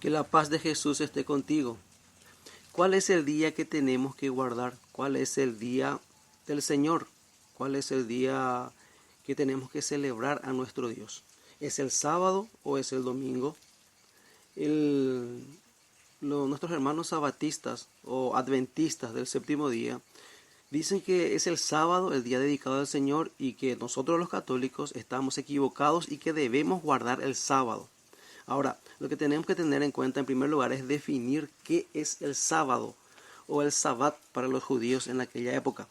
Que la paz de Jesús esté contigo. ¿Cuál es el día que tenemos que guardar? ¿Cuál es el día del Señor? ¿Cuál es el día que tenemos que celebrar a nuestro Dios? ¿Es el sábado o es el domingo? Nuestros hermanos sabatistas o adventistas del séptimo día dicen que es el sábado, el día dedicado al Señor, y que nosotros los católicos estamos equivocados y que debemos guardar el sábado. Ahora, lo que tenemos que tener en cuenta en primer lugar es definir qué es el sábado o el sabbat para los judíos en aquella época.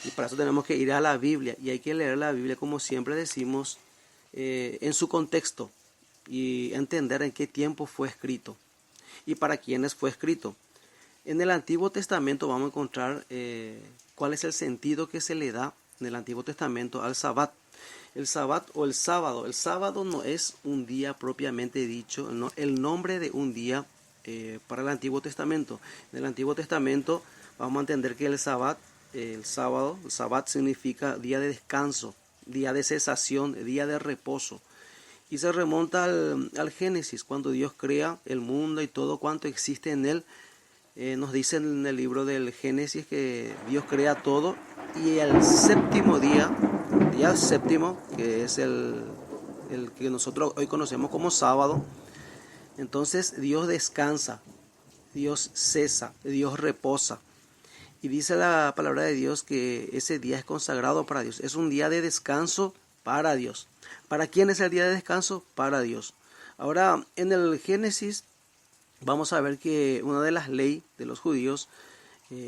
Y para eso tenemos que ir a la Biblia, y hay que leer la Biblia, como siempre decimos, en su contexto y entender en qué tiempo fue escrito y para quiénes fue escrito. En el Antiguo Testamento vamos a encontrar cuál es el sentido que se le da en el Antiguo Testamento al sabbat. El sabbat o el sábado. El sábado no es un día propiamente dicho, no, el nombre de un día para el Antiguo Testamento. En el Antiguo Testamento vamos a entender que el sabbat, el sabbat significa día de descanso, día de cesación, día de reposo. Y se remonta al Génesis, cuando Dios crea el mundo y todo cuanto existe en él. Nos dice en el libro del Génesis que Dios crea todo, y el séptimo día séptimo, que es el que nosotros hoy conocemos como sábado, entonces Dios descansa, Dios cesa, Dios reposa. Y dice la palabra de Dios que ese día es consagrado para Dios, es un día de descanso para Dios. ¿Para quién es el día de descanso? Para Dios. Ahora, en el Génesis vamos a ver que una de las leyes de los judíos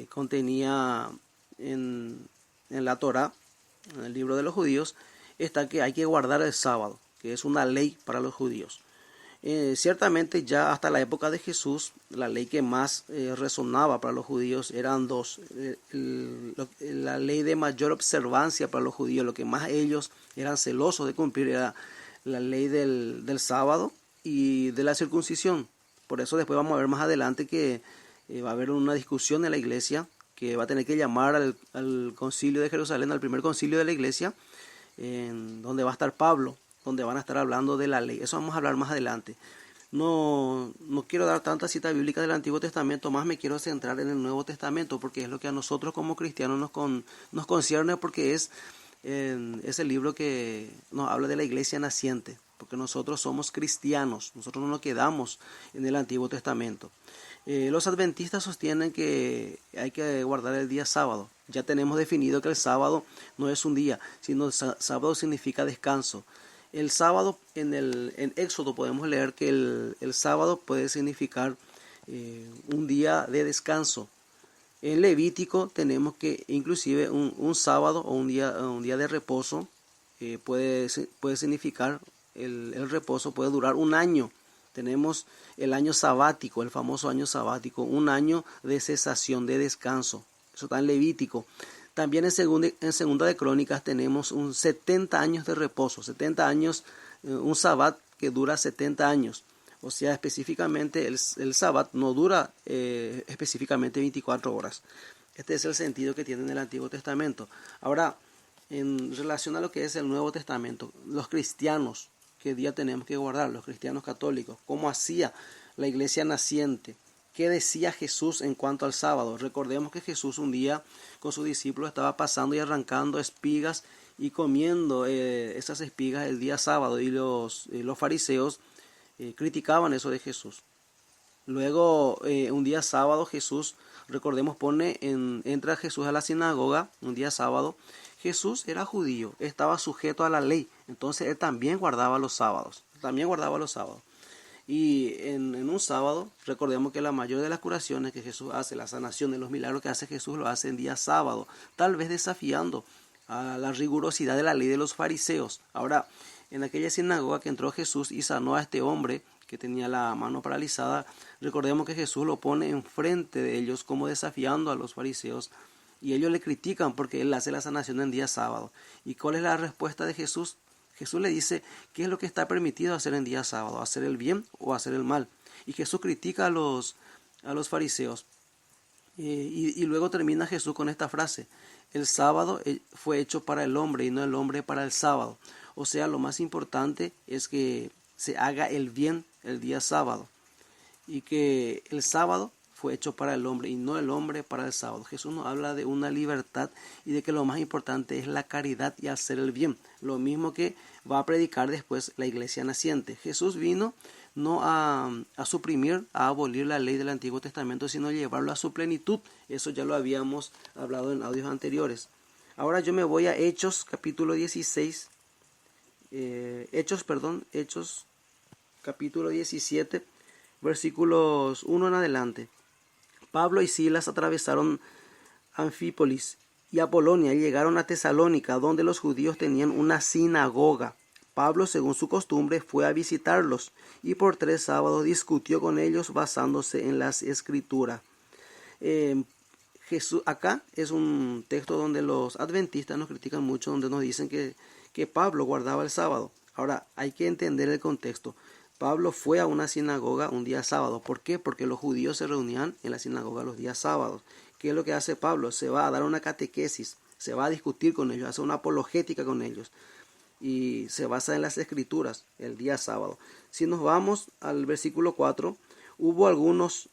contenía en la Torá, en el libro de los judíos, está que hay que guardar el sábado, que es una ley para los judíos. Ciertamente ya hasta la época de Jesús, la ley que más resonaba para los judíos eran dos. La ley de mayor observancia para los judíos, lo que más ellos eran celosos de cumplir, era la ley del sábado y de la circuncisión. Por eso después vamos a ver más adelante que va a haber una discusión en la iglesia, que va a tener que llamar al concilio de Jerusalén, al primer concilio de la iglesia, donde va a estar Pablo, donde van a estar hablando de la ley. Eso vamos a hablar más adelante. No quiero dar tantas citas bíblicas del Antiguo Testamento, más me quiero centrar en el Nuevo Testamento, porque es lo que a nosotros como cristianos nos concierne, porque es el libro que nos habla de la iglesia naciente, porque nosotros somos cristianos, nosotros no nos quedamos en el Antiguo Testamento. Los adventistas sostienen que hay que guardar el día sábado. Ya tenemos definido que el sábado no es un día, sino sábado significa descanso. El sábado, en Éxodo podemos leer que el sábado puede significar un día de descanso. En Levítico tenemos que inclusive un sábado o un día de reposo puede significar, el reposo puede durar un año. Tenemos el año sabático, el famoso año sabático, un año de cesación, de descanso. Eso está en Levítico. También en segunda de Crónicas tenemos 70 años de reposo, 70 años, un sabbat que dura 70 años. O sea, específicamente el sabbat no dura específicamente 24 horas. Este es el sentido que tiene en el Antiguo Testamento. Ahora, en relación a lo que es el Nuevo Testamento, los cristianos, ¿qué día tenemos que guardar? Los cristianos católicos, ¿cómo hacía la iglesia naciente? ¿Qué decía Jesús en cuanto al sábado? Recordemos que Jesús un día con sus discípulos estaba pasando y arrancando espigas y comiendo esas espigas el día sábado, y los fariseos criticaban eso de Jesús. Luego, un día sábado, Jesús, recordemos, entra Jesús a la sinagoga un día sábado. Jesús era judío, estaba sujeto a la ley, entonces él también guardaba los sábados. Y en un sábado, recordemos que la mayor de las curaciones que Jesús hace, la sanación de los milagros que hace Jesús, lo hace en día sábado, tal vez desafiando a la rigurosidad de la ley de los fariseos. Ahora, en aquella sinagoga que entró Jesús y sanó a este hombre que tenía la mano paralizada, recordemos que Jesús lo pone enfrente de ellos como desafiando a los fariseos, y ellos le critican porque él hace la sanación en día sábado. ¿Y cuál es la respuesta de Jesús? Jesús le dice qué es lo que está permitido hacer en día sábado, hacer el bien o hacer el mal. Y Jesús critica a los fariseos. Y luego termina Jesús con esta frase: el sábado fue hecho para el hombre y no el hombre para el sábado. O sea, lo más importante es que se haga el bien el día sábado. y que el sábado fue hecho para el hombre y no el hombre para el sábado. Jesús nos habla de una libertad y de que lo más importante es la caridad y hacer el bien. Lo mismo que va a predicar después la iglesia naciente. Jesús vino no a suprimir, a abolir la ley del Antiguo Testamento, sino a llevarlo a su plenitud. Eso ya lo habíamos hablado en audios anteriores. Ahora yo me voy a Hechos capítulo 16. Hechos capítulo 17, versículos 1 en adelante. Pablo y Silas atravesaron Anfípolis y Apolonia y llegaron a Tesalónica, donde los judíos tenían una sinagoga. Pablo, según su costumbre, fue a visitarlos y por 3 sábados discutió con ellos basándose en las escrituras. Acá es un texto donde los adventistas nos critican mucho, donde nos dicen que Pablo guardaba el sábado. Ahora hay que entender el contexto. Pablo fue a una sinagoga un día sábado. ¿Por qué? Porque los judíos se reunían en la sinagoga los días sábados. ¿Qué es lo que hace Pablo? Se va a dar una catequesis, se va a discutir con ellos, hace una apologética con ellos. Y se basa en las escrituras el día sábado. Si nos vamos al versículo 4, hubo algunos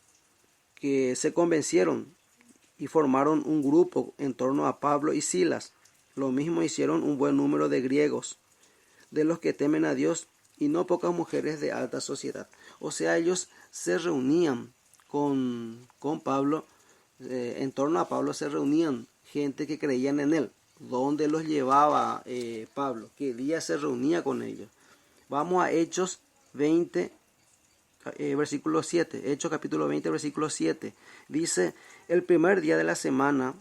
que se convencieron y formaron un grupo en torno a Pablo y Silas. Lo mismo hicieron un buen número de griegos, de los que temen a Dios, y no pocas mujeres de alta sociedad. O sea, ellos se reunían con Pablo, en torno a Pablo se reunían gente que creían en él. ¿Dónde los llevaba Pablo? ¿Qué día se reunía con ellos? Vamos a Hechos 20, versículo 7. Hechos capítulo 20, versículo 7. Dice, el primer día de la semana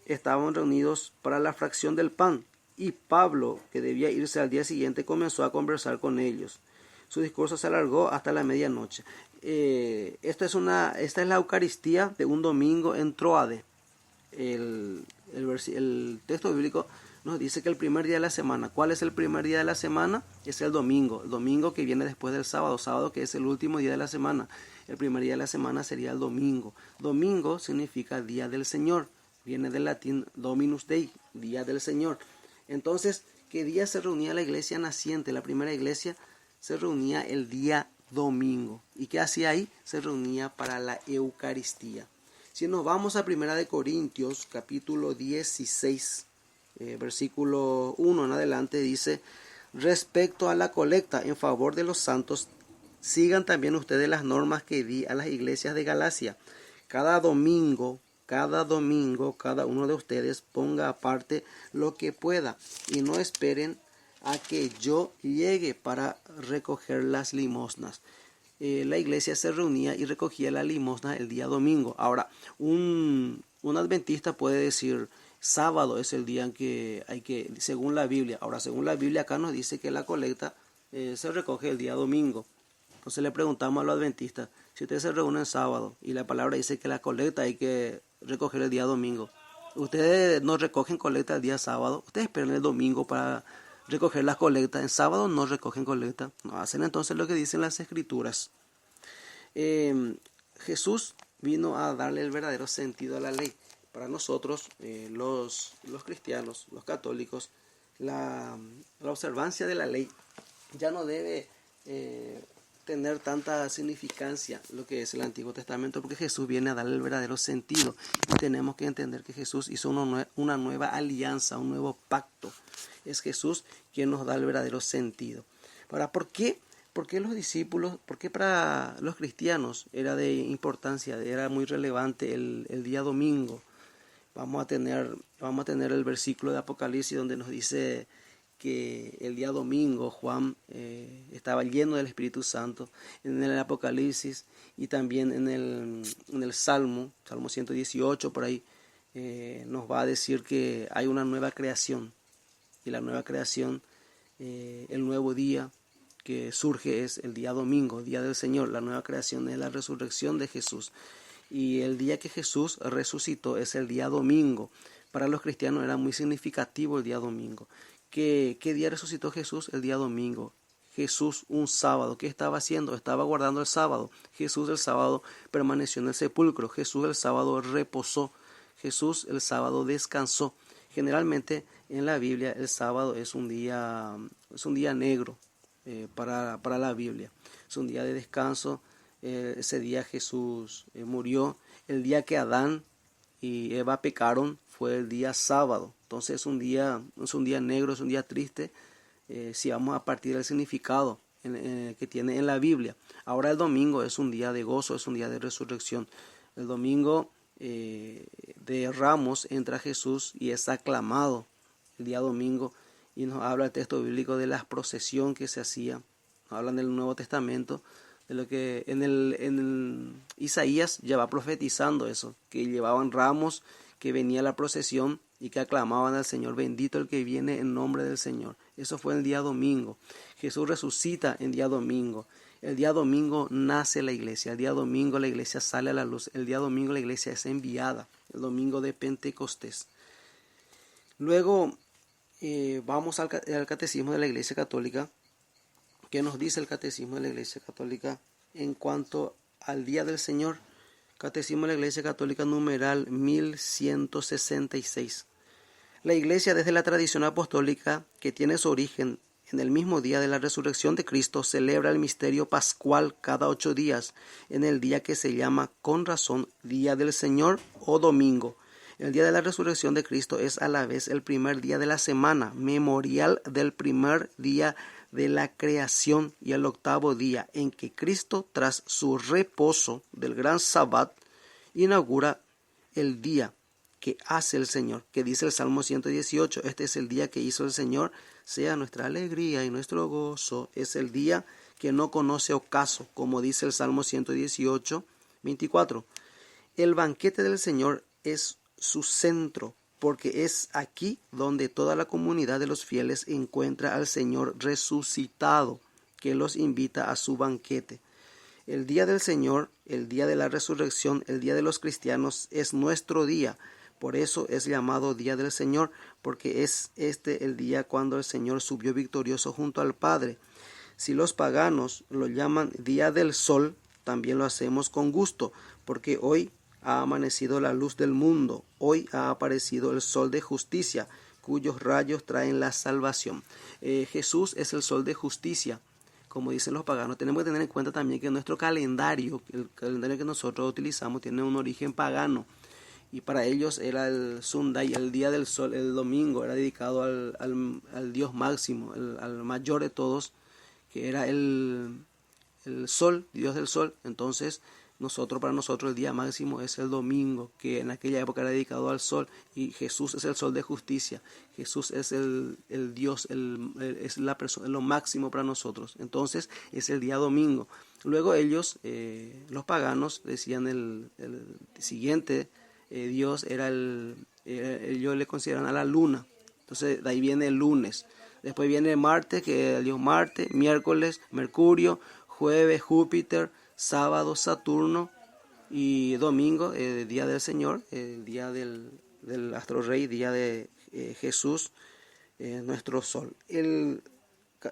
estaban reunidos para la fracción del pan. Y Pablo, que debía irse al día siguiente, comenzó a conversar con ellos. Su discurso se alargó hasta la medianoche. Esta es la Eucaristía de un domingo en Troade. El texto bíblico nos dice que el primer día de la semana. ¿Cuál es el primer día de la semana? Es el domingo que viene después del sábado, sábado que es el último día de la semana. El primer día de la semana sería el domingo. Domingo significa día del Señor, viene del latín Dominus Dei, día del Señor. Entonces, ¿qué día se reunía la iglesia naciente? La primera iglesia se reunía el día domingo. ¿Y qué hacía ahí? Se reunía para la Eucaristía. Si nos vamos a 1 Corintios, capítulo 16, versículo 1 en adelante, dice, respecto a la colecta en favor de los santos, sigan también ustedes las normas que di a las iglesias de Galacia. Cada domingo, cada uno de ustedes ponga aparte lo que pueda y no esperen a que yo llegue para recoger las limosnas. La iglesia se reunía y recogía la limosna el día domingo. Ahora, un adventista puede decir, sábado es el día en que hay que, según la Biblia. Ahora, según la Biblia acá nos dice que la colecta se recoge el día domingo. Entonces le preguntamos a los adventistas, si ustedes se reúnen sábado y la palabra dice que la colecta hay que recoger el día domingo, ustedes no recogen colecta el día sábado, ustedes esperan el domingo para recoger las colectas, en sábado no recogen colecta, no hacen entonces lo que dicen las escrituras. Jesús vino a darle el verdadero sentido a la ley. Para nosotros, los cristianos, los católicos, la observancia de la ley ya no debe tener tanta significancia lo que es el Antiguo Testamento, porque Jesús viene a darle el verdadero sentido y tenemos que entender que Jesús hizo una nueva alianza, un nuevo pacto. Es Jesús quien nos da el verdadero sentido. Ahora, ¿por qué los discípulos, por qué para los cristianos era de importancia, era muy relevante el día domingo? Vamos a tener el versículo de Apocalipsis donde nos dice que el día domingo Juan estaba lleno del Espíritu Santo, en el Apocalipsis y también en el Salmo 118 por ahí nos va a decir que hay una nueva creación y la nueva creación, el nuevo día que surge es el día domingo, el día del Señor. La nueva creación es la resurrección de Jesús y el día que Jesús resucitó es el día domingo. Para los cristianos era muy significativo el día domingo. ¿Qué día resucitó Jesús? El día domingo. Jesús un sábado. ¿Qué estaba haciendo? Estaba guardando el sábado. Jesús el sábado permaneció en el sepulcro. Jesús el sábado reposó. Jesús el sábado descansó. Generalmente en la Biblia el sábado es un día negro para la Biblia. Es un día de descanso. Ese día Jesús murió. El día que Adán y Eva pecaron fue el día sábado. Entonces es un día negro, es un día triste, si vamos a partir del significado que tiene en la Biblia. Ahora el domingo es un día de gozo, es un día de resurrección. El domingo de Ramos entra Jesús y es aclamado el día domingo, y nos habla el texto bíblico de la procesión que se hacía. Nos hablan del Nuevo Testamento, de lo que en Isaías ya va profetizando eso, que llevaban ramos, que venía la procesión y que aclamaban al Señor: bendito el que viene en nombre del Señor. Eso fue el día domingo. Jesús resucita en día domingo. El día domingo nace la iglesia. El día domingo la iglesia sale a la luz. El día domingo la iglesia es enviada. El domingo de Pentecostés. Luego vamos al catecismo de la Iglesia Católica. ¿Qué nos dice el catecismo de la Iglesia Católica en cuanto al Día del Señor? Catecismo de la Iglesia Católica, numeral 1166. La Iglesia, desde la tradición apostólica, que tiene su origen en el mismo día de la resurrección de Cristo, celebra el misterio pascual cada 8 días, en el día que se llama con razón Día del Señor o Domingo. El día de la resurrección de Cristo es a la vez el primer día de la semana, memorial del primer día de la creación, y el octavo día en que Cristo, tras su reposo del gran Sabbat, inaugura el día que hace el Señor, que dice el Salmo 118, este es el día que hizo el Señor, sea nuestra alegría y nuestro gozo. Es el día que no conoce ocaso, como dice el Salmo 118, 24. El banquete del Señor es su centro, porque es aquí donde toda la comunidad de los fieles encuentra al Señor resucitado, que los invita a su banquete. El día del Señor, el día de la resurrección, el día de los cristianos, es nuestro día. Por eso es llamado Día del Señor, porque es este el día cuando el Señor subió victorioso junto al Padre. Si los paganos lo llaman Día del Sol, también lo hacemos con gusto, porque hoy ha amanecido la luz del mundo, hoy ha aparecido el sol de justicia, cuyos rayos traen la salvación. Jesús es el sol de justicia, como dicen los paganos. Tenemos que tener en cuenta también que nuestro calendario, el calendario que nosotros utilizamos, tiene un origen pagano, y para ellos era el Sunday, el día del sol, el domingo, era dedicado al Dios máximo, al mayor de todos, que era el sol, Dios del sol. Entonces para nosotros el día máximo es el domingo, que en aquella época era dedicado al sol, y Jesús es el sol de justicia. Jesús es el Dios, es la persona, lo máximo para nosotros. Entonces es el día domingo. Luego ellos, los paganos, decían el siguiente Dios era ellos le consideran a la luna. Entonces de ahí viene el lunes. Después viene Marte, que es el dios Marte. Miércoles, Mercurio. Jueves, Júpiter. Sábado, Saturno. Y domingo, día del Señor, el día del astro rey, día de Jesús, nuestro sol. El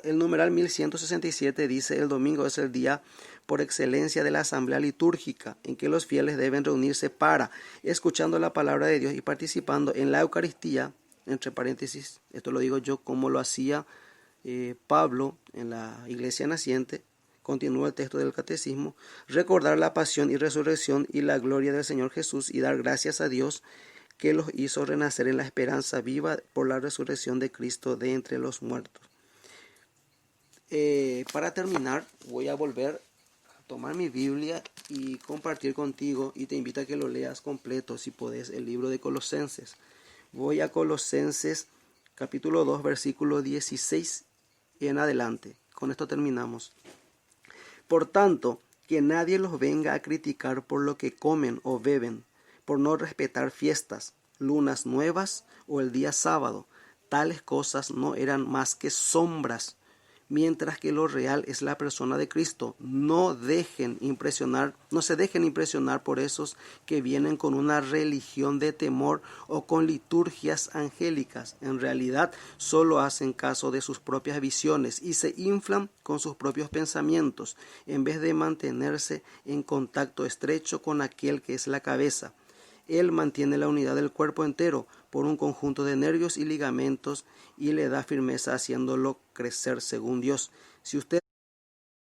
numeral 1167 dice: el domingo es el día por excelencia de la asamblea litúrgica, en que los fieles deben reunirse para, escuchando la palabra de Dios y participando en la Eucaristía, entre paréntesis, esto lo digo yo como lo hacía Pablo en la iglesia naciente. Continúa el texto del catecismo: recordar la pasión y resurrección y la gloria del Señor Jesús, y dar gracias a Dios que los hizo renacer en la esperanza viva por la resurrección de Cristo de entre los muertos. Para terminar, voy a volver a tomar mi Biblia y compartir contigo, y te invito a que lo leas completo, si podés, el libro de Colosenses. Voy a Colosenses capítulo 2, versículo 16 y en adelante. Con esto terminamos. Por tanto, que nadie los venga a criticar por lo que comen o beben, por no respetar fiestas, lunas nuevas o el día sábado. Tales cosas no eran más que sombras, mientras que lo real es la persona de Cristo. No se dejen impresionar por esos que vienen con una religión de temor o con liturgias angélicas. En realidad, solo hacen caso de sus propias visiones y se inflan con sus propios pensamientos, en vez de mantenerse en contacto estrecho con aquel que es la cabeza. Él mantiene la unidad del cuerpo entero por un conjunto de nervios y ligamentos y le da firmeza haciéndolo crecer según Dios. Si usted